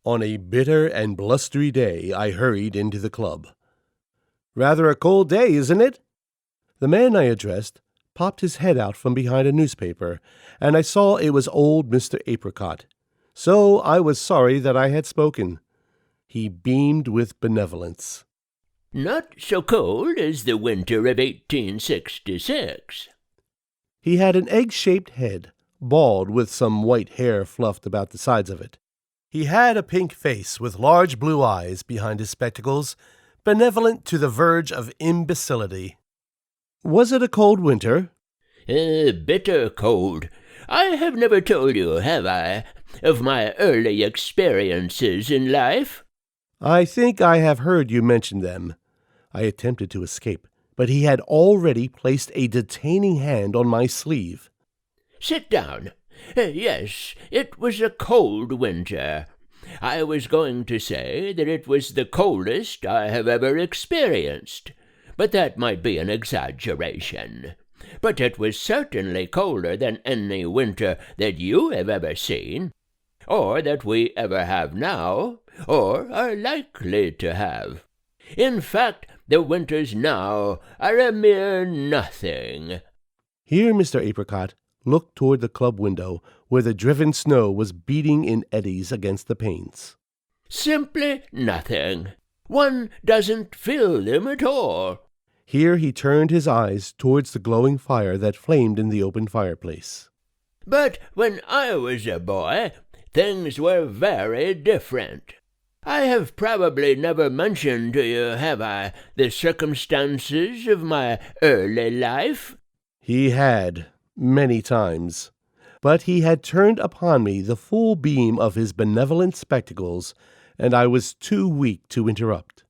On a bitter and blustery day, I hurried into the club. "Rather a cold day, isn't it?" The man I addressed popped his head out from behind a newspaper, and I saw it was old Mr. Apricot. So I was sorry that I had spoken. He beamed with benevolence. "Not so cold as the winter of 1866. He had an egg-shaped head, bald with some white hair fluffed about the sides of it. He had a pink face with large blue eyes behind his spectacles, benevolent to the verge of imbecility. "Was it a cold winter?" Bitter cold. I have never told you, have I, of my early experiences in life?" "I think I have heard you mention them." I attempted to escape, but he had already placed a detaining hand on my sleeve. "Sit down. Yes, it was a cold winter. I was going to say that it was the coldest I have ever experienced, but that might be an exaggeration. But it was certainly colder than any winter that you have ever seen, or that we ever have now, or are likely to have. In fact, the winters now are a mere nothing." Here Mr. Apricot looked toward the club window, where the driven snow was beating in eddies against the panes. "Simply nothing. One doesn't feel them at all." Here he turned his eyes towards the glowing fire that flamed in the open fireplace. "But when I was a boy, things were very different. I have probably never mentioned to you, have I, the circumstances of my early life?" He had, many times. But he had turned upon me the full beam of his benevolent spectacles, and I was too weak to interrupt.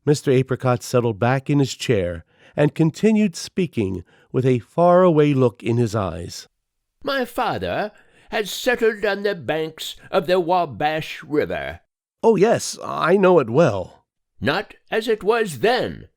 Mr. Apricot settled back in his chair and continued speaking with a far-away look in his eyes. "My father had settled on the banks of the Wabash River." "Oh, yes, I know it well." "Not as it was then.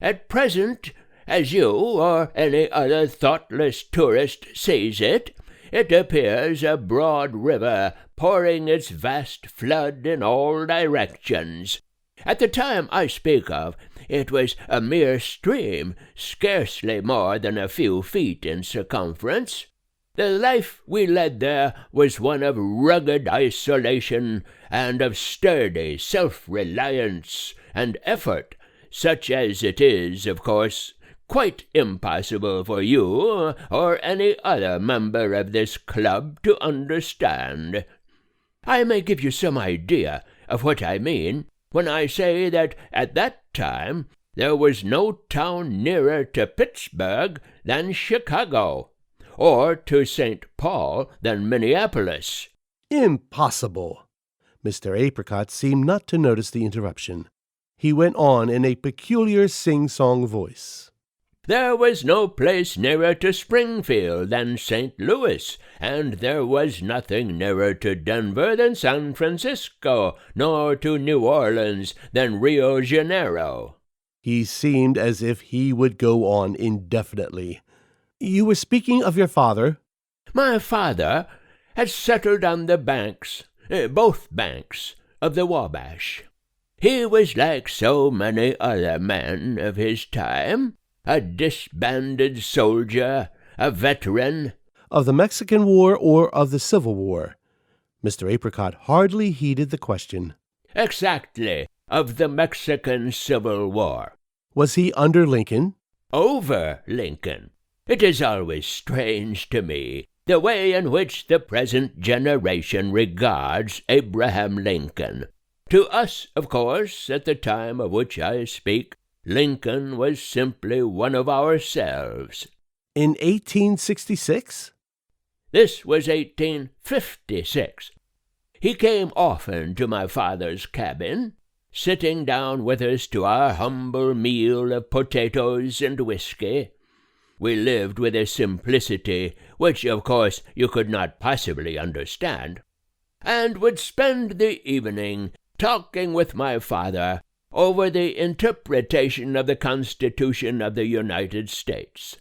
At present, as you or any other thoughtless tourist sees it, it appears a broad river pouring its vast flood in all directions. At the time I speak of, it was a mere stream, scarcely more than a few feet in circumference. The life we led there was one of rugged isolation and of sturdy self-reliance and effort, such as it is, of course, quite impossible for you or any other member of this club to understand. I may give you some idea of what I mean when I say that at that time there was no town nearer to Pittsburgh than Chicago, or to St. Paul than Minneapolis." "Impossible!" Mr. Apricot seemed not to notice the interruption. He went on in a peculiar sing-song voice. "There was no place nearer to Springfield than St. Louis, and there was nothing nearer to Denver than San Francisco, nor to New Orleans than Rio Janeiro." He seemed as if he would go on indefinitely. "You were speaking of your father?" "My father had settled on the banks, both banks, of the Wabash. He was like so many other men of his time, a disbanded soldier, a veteran." "Of the Mexican War or of the Civil War?" Mr. Apricot hardly heeded the question. "Exactly, of the Mexican Civil War." "Was he under Lincoln?" "Over Lincoln. It is always strange to me, the way in which the present generation regards Abraham Lincoln. To us, of course, at the time of which I speak, Lincoln was simply one of ourselves." "In 1866? This was 1856. He came often to my father's cabin, sitting down with us to our humble meal of potatoes and whiskey. We lived with a simplicity which, of course, you could not possibly understand, and would spend the evening talking with my father over the interpretation of the Constitution of the United States.